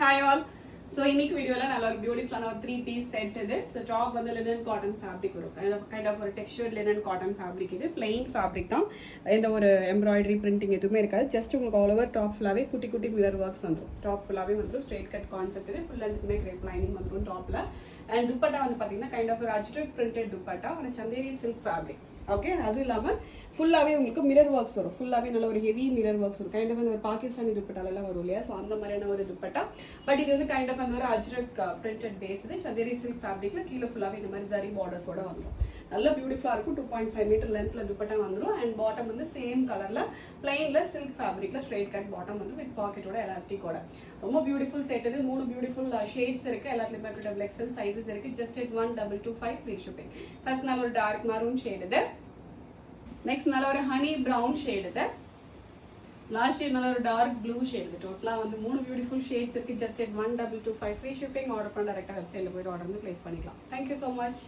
Hi all. So இன்னைக்கு வீடியோல நல்ல ஒரு பியூட்டிஃபுல்லான ஒரு 3 piece செட் இது. So டாப் வந்து linen cotton fabric வரும். kind of ஒரு textured linen cotton fabric இது. plain fabric தான். எந்த ஒரு embroidery printing எதுவுமே இருக்காது. just உங்களுக்கு all over top ஃபுல்லாவே குட்டி குட்டி mirror works வந்துரும். டாப் ஃபுல்லாவே வந்துரும். straight cut concept இது. full length crepe lining வந்துரும் டாப்ல. and துப்பட்டா வந்து பாத்தீங்கன்னா kind of ஒரு ajrak printed dupatta on chanderi silk fabric. Okay அது இல்லாமல் ஃபுல்லாகவே உங்களுக்கு மிரர் ஒர்க்ஸ் வரும் ஃபுல்லாகவே நல்ல ஒரு ஹெவி மிரர் ஒர்க்ஸ் வரும் கைண்ட் ஆஃப் வந்து ஒரு பாகிஸ்தானி துப்பட்டாலெல்லாம் வரும் இல்லையா ஸோ அந்த மாதிரியான ஒரு துப்பட்டா பட் இது வந்து கைண்ட் ஆஃப் வந்து ஒரு அஜ்ரக் பிரிண்டட் பேஸ் இது சந்தேரி சில்க் ஃபேப்ரிக்ல கீழே ஃபுல்லாகவே இந்த மாதிரி ஜரி பார்டர்ஸோட வந்துடும் நல்ல பியூட்டிஃபுல்லாக இருக்கும் 2.5 மீட்டர் லென்த்தில் துப்பட்டா வந்துடும் அண்ட் பாட்டம் வந்து சேம் கலரில் பிளைனில் சில்க் ஃபேப்ரிக்ல ஸ்ட்ரெயிட் கட் பாட்டம் வந்து வித் பாக்கெட்டோட எலாஸ்டிக்கோட ரொம்ப பியூட்டிஃபுல் செட் இது 3 பியூட்டிஃபுல் ஷேட்ஸ் இருக்கு எல்லாத்துலேயுமே டபுள் எக்ஸல் சைஸஸ் இருக்கு ஜஸ்ட் எட் 1225 ஃப்ரீ ஷிப்பிங் ஃபர்ஸ்ட் நல்ல ஒரு டார்க் மரூன் ஷேட் இது நெக்ஸ்ட் நல்ல ஒரு ஹனி ப்ரௌன் ஷேட் இது லாஸ்ட் ஷேட் நல்ல ஒரு டார்க் ப்ளூ ஷேட் இது டோட்டலாக வந்து 3 பியூட்டிஃபுல் ஷேட்ஸ் இருக்கு ஜஸ்ட் எட் 1225 ஃப்ரீ ஷிப்பிங் ஆர்டர் பண்ண டேரெக்டாக வெப்சைட்டில் போய்ட்டு ஆர்டர் வந்து பிளேஸ் பண்ணிக்கலாம் தேங்க்யூ ஸோ மச்